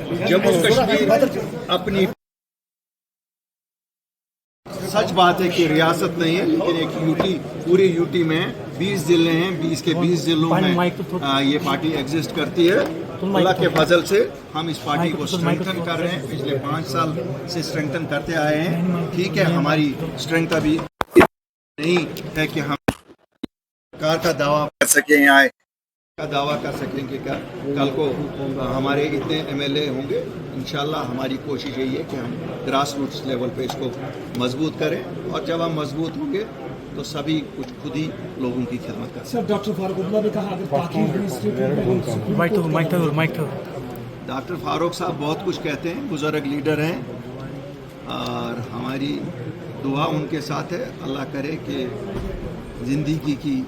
जम्मू कश्मीर अपनी सच बात है कि रियासत नहीं है, लेकिन एक यूटी पूरे यूटी में 20 जिले हैं, 20 के 20 जिलों में ये पार्टी एग्जिस्ट करती है। अल्लाह के फजल से हम इस पार्टी को स्ट्रेंथन कर रहे हैं, पिछले 5 साल से स्ट्रेंथन करते आए हैं। ठीक है, हमारी स्ट्रेंथ अभी नहीं है कि हम सरकार का दावा कर सकें या का दावा कर सकें कि क्या कल को हमारे इतने एमएलए होंगे। इंशाल्लाह हमारी कोशिश यही है कि हम ग्रास रूट्स लेवल पे इसको मजबूत करें, और जब हम मजबूत होंगे तो सभी कुछ खुद ही लोगों की खिदमत कर। सर, डॉक्टर फारूक अब्दुल्ला ने कहा डॉक्टर फारूक साहब बहुत कुछ कहते हैं, बुजुर्ग लीडर हैं, और हमारी दुआ उनके साथ है। अल्लाह करे कि ज़िंदगी की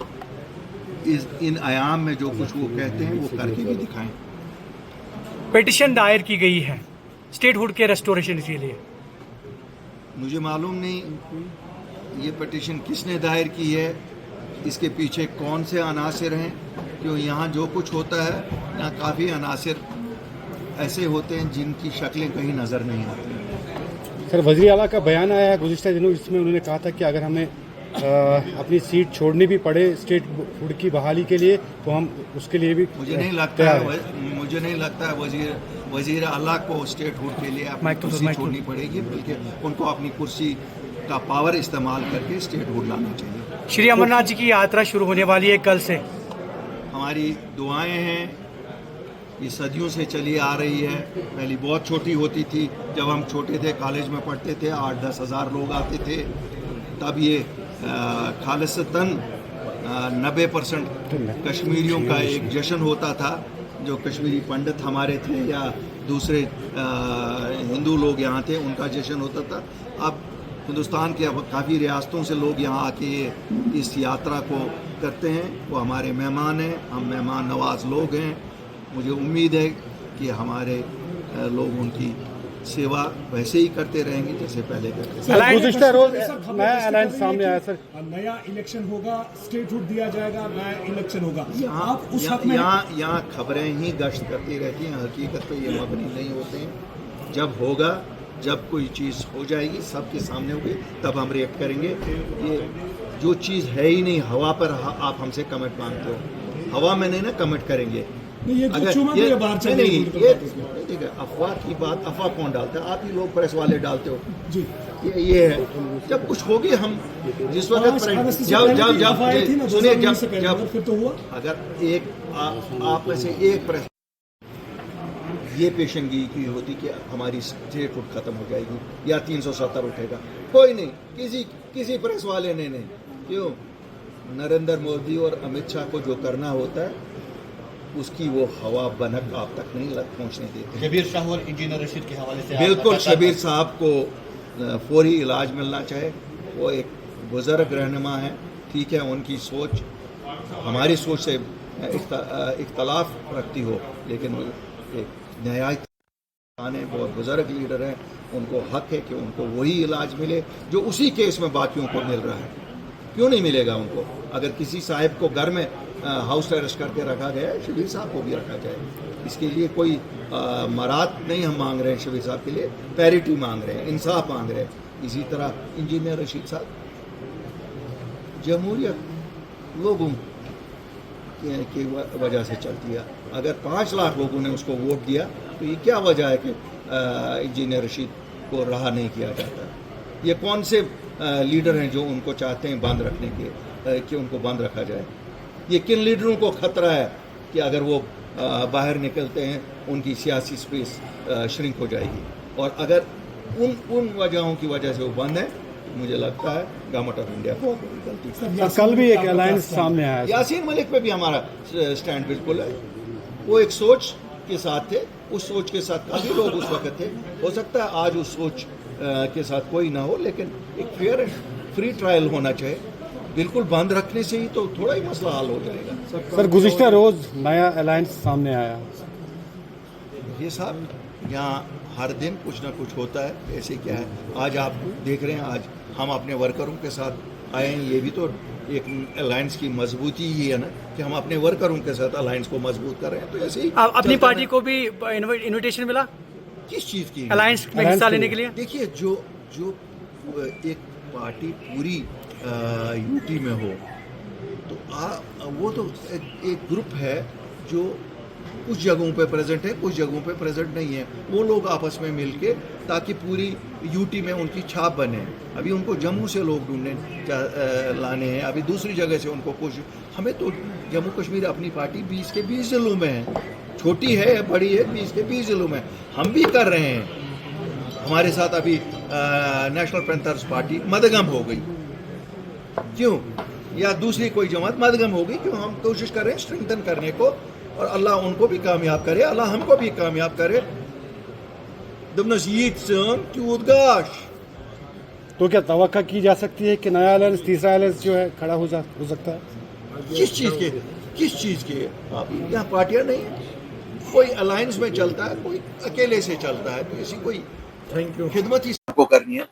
इन आयाम में जो कुछ वो कहते हैं वो करके भी दिखाएं। पिटीशन दायर की गई है स्टेटहुड के रेस्टोरेशन के लिए। मुझे मालूम नहीं ये पिटीशन किसने दायर की है, इसके पीछे कौन से अनासिर हैं, क्यों यहाँ जो कुछ होता है यहाँ काफ़ी अनासिर ऐसे होते हैं जिनकी शक्लें कहीं नज़र नहीं आती। सर, वज़ीर आला का बयान आया है गुज़िश्ता दिनों, इसमें उन्होंने कहा था कि अगर हमें अपनी सीट छोड़नी भी पड़े स्टेट फूड की बहाली के लिए तो हम उसके लिए भी मुझे नहीं लगता है वज़ीर आला को स्टेट फूड के लिए अपनी कुर्सी छोड़नी पड़ेगी, बल्कि उनको अपनी कुर्सी का पावर इस्तेमाल करके स्टेट फूड लाना चाहिए। श्री अमरनाथ जी की यात्रा शुरू होने वाली है कल से। हमारी दुआएं हैं, ये सदियों से चली आ रही है। पहले बहुत छोटी होती थी, जब हम छोटे थे कॉलेज में पढ़ते थे 8-10 हज़ार लोग आते थे, तब ये खालिसतन 90% कश्मीरियों का एक जश्न होता था। जो कश्मीरी पंडित हमारे थे या दूसरे हिंदू लोग यहाँ थे उनका जश्न होता था। अब हिंदुस्तान के काफ़ी रियासतों से लोग यहाँ आके इस यात्रा को करते हैं, वो हमारे मेहमान हैं, हम मेहमान नवाज लोग हैं। मुझे उम्मीद है कि हमारे लोग उनकी सेवा वैसे ही करते रहेंगे जैसे पहले करते थे। गुज़िश्ता रोज नया अलायंस सामने आया सर, नया इलेक्शन होगा, स्टेटहुड दिया जाएगा, नया इलेक्शन होगा। यहाँ खबरें ही गश्त करती रहती हैं, हकीकत पे ये मबनी नहीं होते हैं। जब होगा, जब कोई चीज़ हो जाएगी, सबके सामने होगी, तब हम रिएक्ट करेंगे। ये जो चीज़ है ही नहीं, हवा पर आप हमसे कमेंट मांगते हो, हवा में नहीं ना कमेंट करेंगे। ठीक है, अफवाह की बात, अफवाह कौन डालता है? आप ही लोग प्रेस वाले डालते हो जी। ये है, जब कुछ होगी हम जिस वक्त सुनिए, जब अगर एक आप में से एक प्रेस ये पेशंगी की होती कि हमारी स्टेट फुट खत्म हो जाएगी या 370 उठेगा, कोई नहीं, किसी प्रेस वाले ने नहीं। क्यों? नरेंद्र मोदी और अमित शाह को जो करना होता है उसकी वो हवा बनक आप तक नहीं पहुंचने देते। शबीर शाह और इंजीनियर रशीद के हवाले से बिल्कुल शबीर साहब को फौरी इलाज मिलना चाहिए। वो एक बुजुर्ग रहनुमा है, ठीक है, उनकी सोच हमारी सोच से इख्तलाफ रखती हो, लेकिन वो एक न्यायिक बहुत बुजुर्ग लीडर हैं, उनको हक है कि उनको वही इलाज मिले जो उसी केस में बाकियों को मिल रहा है। क्यों नहीं मिलेगा उनको? अगर किसी साहब को घर में हाउस अरेस्ट करके रखा गया है, शबीर साहब को भी रखा जाए। इसके लिए कोई मरात नहीं हम मांग रहे हैं, शबीर साहब के लिए पैरिटी मांग रहे हैं, इंसाफ मांग रहे हैं। इसी तरह इंजीनियर रशीद साहब, जमहूरियत लोगों की वजह से चलती है। अगर 5 लाख लोगों ने उसको वोट दिया तो ये क्या वजह है कि इंजीनियर रशीद को रहा नहीं किया जाता? ये कौन से लीडर हैं जो उनको चाहते हैं बंद रखने के, कि उनको बंद रखा जाए? ये किन लीडरों को खतरा है कि अगर वो बाहर निकलते हैं उनकी सियासी स्पेस श्रिंक हो जाएगी? और अगर उन वजहों की वजह से वो बंद है, मुझे लगता है गवर्नमेंट ऑफ इंडिया को गलती। कल भी एक अलायंस सामने आया, यासीन मलिक पे भी हमारा स्टैंड बिल्कुल है। वो एक सोच के साथ थे, उस सोच के साथ काफ़ी लोग उस वक्त थे। हो सकता है आज उस सोच के साथ कोई ना हो, लेकिन एक फेयर एंड फ्री ट्रायल होना चाहिए। बिल्कुल बंद रखने से ही तो थोड़ा ही मसला हल हो जाएगा। सर, गुज़िश्ता रोज नया अलायंस सामने आया। ये साहब, यहाँ हर दिन कुछ ना कुछ होता है। ऐसे क्या है, आज आप देख रहे हैं, आज हम अपने वर्करों के साथ आए हैं। ये भी तो एक अलायंस की मजबूती ही है ना, कि हम अपने वर्करों के साथ अलायंस को मजबूत कर रहे हैं। तो ऐसे ही अपनी पार्टी को भी इनविटेशन मिला। किस चीज़ की अलायंस में Alliance हिस्सा के लेने लिए। के लिए? देखिए जो एक पार्टी पूरी यूटी में हो तो वो तो एक ग्रुप है जो कुछ जगहों पे प्रेजेंट है, कुछ जगहों पे प्रेजेंट नहीं है। वो लोग आपस में मिलके ताकि पूरी यूटी में उनकी छाप बने। अभी उनको जम्मू से लोग ढूंढने लाने हैं, अभी दूसरी जगह से उनको कोशिश। हमें तो जम्मू कश्मीर अपनी पार्टी 20 के 20 जिलों में है, छोटी है बड़ी है, 20 के 20 जिलों में हम भी कर रहे हैं। हमारे साथ अभी नेशनल पैंथर्स पार्टी मदगम हो गई, क्यों? या दूसरी कोई जमात मदगम हो गई, क्यों? हम कोशिश कर रहे हैं स्ट्रेंथन करने को, और अल्लाह उनको भी कामयाब करे, अल्लाह हमको भी कामयाब करे। दुमनस यीत सन क्यूत गाश। तो क्या तवक्का की जा सकती है कि नया अलायंस, तीसरा अलायंस जो है खड़ा हो सकता है? किस चीज़ के यहाँ पार्टियां नहीं है, कोई अलायंस में चलता है, कोई अकेले से चलता है, तो ऐसी कोई खिदमत ही सबको करनी है।